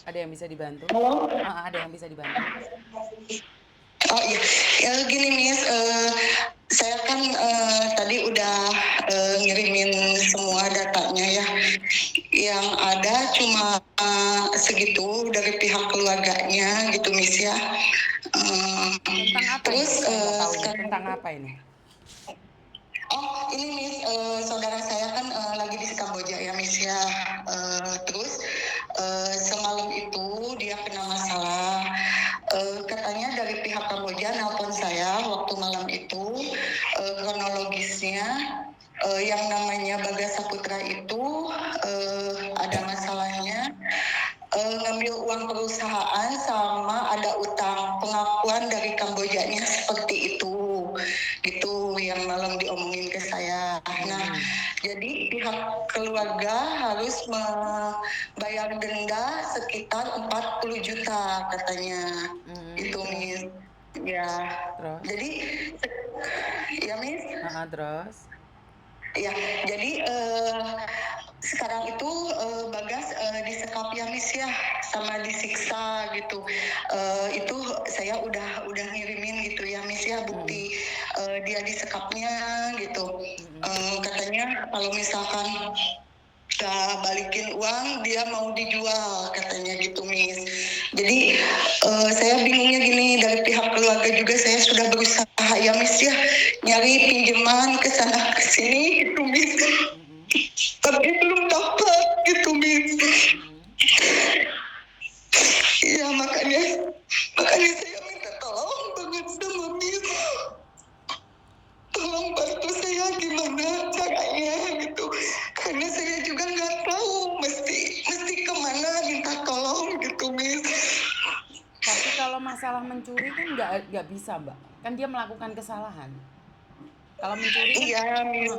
Ada yang bisa dibantu? Halo? Ada yang bisa dibantu? Oh iya, ya gini Miss, saya kan tadi udah ngirimin semua datanya ya. Yang ada cuma segitu dari pihak keluarganya gitu Miss ya. Eh, Tentang apa terus ini? Saya nggak tahu ini. sekarang Tentang apa ini? Oh, ini Miss, saudara saya kan lagi di Kamboja ya Miss ya. Terus semalam itu dia kena masalah. Katanya dari pihak Kamboja nelpon saya waktu malam itu, kronologisnya yang namanya Bagas Saputra itu ada masalahnya, ngambil uang perusahaan sama ada utang, pengakuan dari Kambojanya seperti itu gitu yang malam diomongin ke saya. Nah, Mm-mm. jadi pihak keluarga harus membayar denda sekitar 40 juta katanya Mm-mm. itu Terus? Miss ya. Terus? Jadi ya Miss. Terus? Ya, jadi sekarang itu Bagas disekap ya Miss ya, sama disiksa gitu. Itu saya udah ngirimin gitu ya Miss ya, Mm-mm. bukti dia disekapnya gitu. Mm-mm. Katanya kalau misalkan gak balikin uang dia mau dijual katanya gitu Miss. Jadi saya bingungnya gini, dari pihak keluarga juga saya sudah berusaha ya Miss ya, nyari pinjaman ke sana ke sini gitu Miss, Mm-mm. tapi belum dapat gitu Miss. Mm-mm. Ya makanya saya minta tolong banget sama Miss, tolong bantu saya gimana caranya gitu, karena saya juga nggak tahu mesti mesti kemana minta tolong gitu Miss. Tapi kalau masalah mencuri kan nggak bisa, Mbak. Kan dia melakukan kesalahan. Kalau mencuri kan, Iya Miss,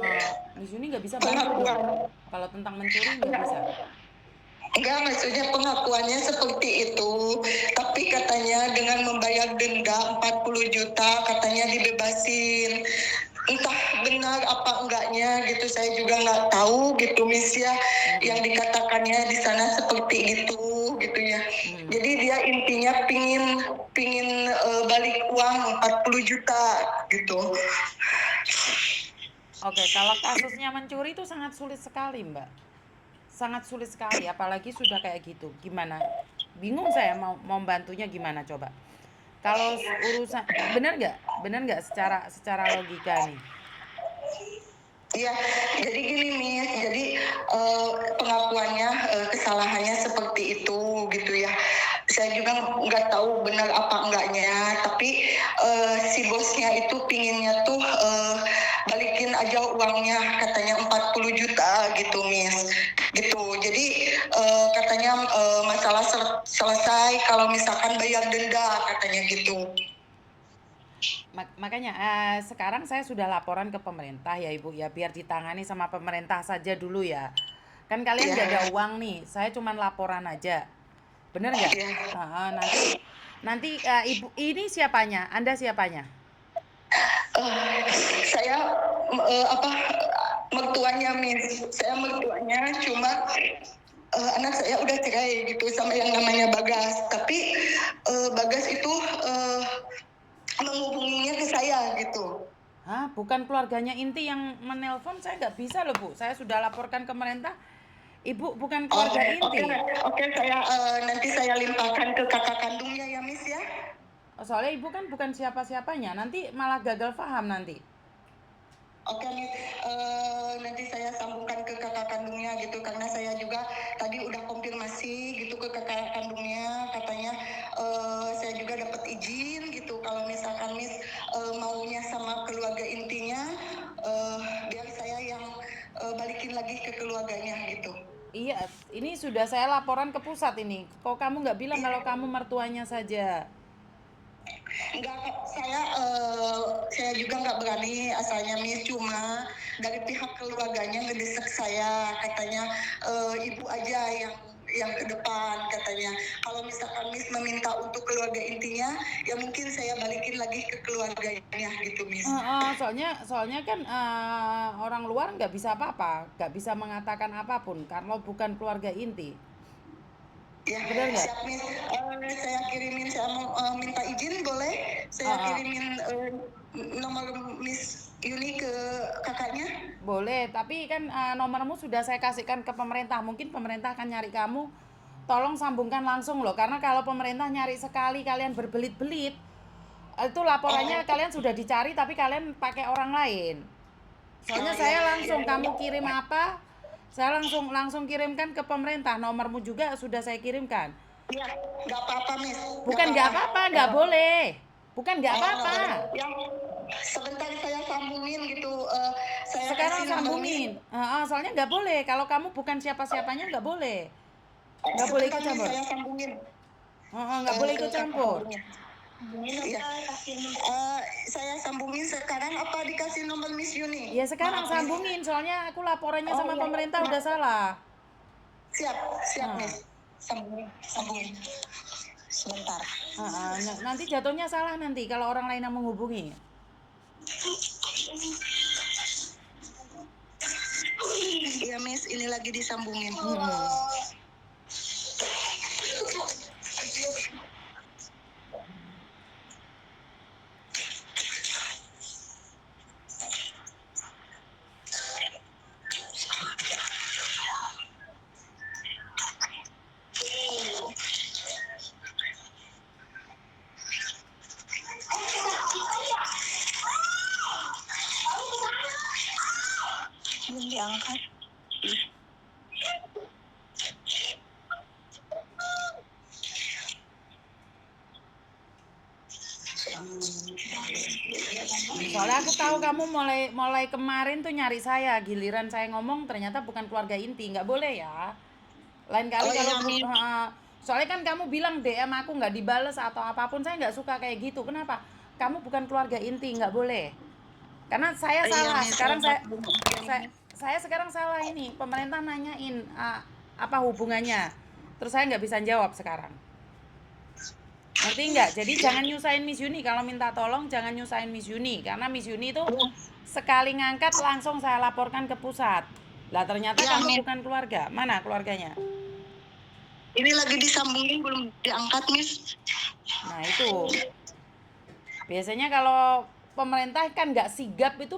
di sini nggak bisa bantu dong. pengakuan. Kalau tentang mencuri nggak bisa. Enggak, maksudnya pengakuannya seperti itu. Tapi katanya dengan membayar denda 40 juta katanya dibebasin. Entah benar apa enggaknya gitu, saya juga nggak tahu gitu Miss ya. Yang Mm-mm. dikatakannya di sana seperti itu gitu ya. Mm-mm. Jadi dia intinya pingin balik uang 40 juta gitu. Oke, kalau kasusnya mencuri itu sangat sulit sekali, Mbak. Sangat sulit sekali, apalagi sudah kayak gitu. Gimana? Bingung saya mau bantunya gimana coba. Kalau urusan benar nggak? Benar nggak secara logika nih? Iya, jadi gini Miss, jadi pengakuannya kesalahannya seperti itu gitu ya. Saya juga nggak tahu benar apa enggaknya, tapi si bosnya itu pinginnya tuh balikin aja uangnya, katanya 40 juta gitu Miss. Gitu. Jadi katanya masalah selesai kalau misalkan bayar denda katanya gitu. Makanya sekarang saya sudah laporan ke pemerintah ya Ibu ya, biar ditangani sama pemerintah saja dulu ya. Kan kalian nggak ada Ya, uang nih, saya cuman laporan aja. Bener nggak? ya. Nanti nanti Ibu ini siapanya? Anda siapanya? Saya apa, mertuanya Miss, saya mertuanya, cuma anak saya udah cerai gitu sama yang namanya Bagas, tapi Bagas itu menghubunginya ke saya gitu. Hah, bukan keluarganya inti yang menelpon, saya nggak bisa loh Bu. Saya sudah laporkan ke pemerintah. Ibu bukan Oh, keluarga oke, inti. oke, saya nanti saya limpahkan ke kakak kandungnya ya Miss ya. Soalnya ibu kan bukan siapa-siapanya. Nanti malah gagal paham nanti. Oke nih, nanti saya sambungkan ke kakak kandungnya gitu, karena saya juga tadi udah konfirmasi gitu ke kakak kandungnya, katanya saya juga dapat izin gitu kalau misalkan Miss maunya sama keluarga intinya, biar saya yang balikin lagi ke keluarganya gitu. Iya, ini sudah saya laporan ke pusat ini. Kok kamu nggak bilang kalau Iya, kamu mertuanya saja? enggak, saya juga nggak berani asalnya Miss, cuma dari pihak keluarganya ngedesak saya, katanya ibu aja yang ke depan katanya. Kalau misalkan Miss meminta untuk keluarga intinya, ya mungkin saya balikin lagi ke keluarganya gitu Miss. Soalnya kan orang luar nggak bisa apa-apa, nggak bisa mengatakan apapun kalau bukan keluarga inti. Ya, Bener nggak? siap Miss. Saya kirimin, saya mau minta izin boleh? Saya Heeh. kirimin nomor Miss Yuni ke kakaknya. Boleh, tapi kan nomormu sudah saya kasihkan ke pemerintah. Mungkin pemerintah akan nyari kamu. Tolong sambungkan langsung loh, karena kalau pemerintah nyari sekali kalian berbelit-belit, itu laporannya Oh, kalian sudah dicari tapi kalian pakai orang lain. oh Soalnya ya, saya ya, langsung ya. kamu kirim apa, saya langsung langsung kirimkan ke pemerintah. Nomormu juga sudah saya kirimkan. Ya, nggak apa-apa Miss, nggak Bukan nggak apa-apa. apa-apa, nggak boleh. Bukan nggak Oh, nggak apa-apa. boleh. Ya, sebentar saya sambungin gitu. Saya Sekarang kasih nomor Miss. sambungin. Soalnya nggak boleh. Kalau kamu bukan siapa-siapanya nggak boleh. Nggak boleh Sebentar ikut Miss, campur. saya sambungin Nggak boleh ke ikut kakak campur. sambungin. Iya. Saya sambungin sekarang apa dikasih nomor Miss Yuni? Ya sekarang Maaf Miss. sambungin, soalnya aku laporannya Oh sama iya, pemerintah udah maaf. salah. Siap, siap Nah, Miss. Sambungin, sambungin. Sebentar. nanti jatuhnya salah nanti kalau orang lain yang menghubungi. Iya Miss, ini lagi disambungin. Mm-mm. Belum diangkat. Soalnya aku tahu kamu mulai mulai kemarin tuh nyari saya, giliran saya ngomong ternyata bukan keluarga inti, nggak boleh ya. Lain kali Oh kalau iya Miss. soalnya kan kamu bilang DM aku nggak dibales atau apapun, saya nggak suka kayak gitu. Kenapa? Kamu bukan keluarga inti, nggak boleh. Karena saya Iya salah. Miss, Sekarang saya iya saya, Miss. saya sekarang salah ini. Pemerintah nanyain apa hubungannya. Terus saya nggak bisa jawab sekarang. Ngerti nggak? Jadi jangan nyusahin Miss Yuni. Kalau minta tolong jangan nyusahin Miss Yuni. Karena Miss Yuni itu sekali ngangkat langsung saya laporkan ke pusat. Lah ternyata Iya kamu Miss. bukan keluarga. Mana keluarganya? Ini lagi disambungin belum diangkat Miss. Nah itu. Biasanya kalau pemerintah kan nggak sigap itu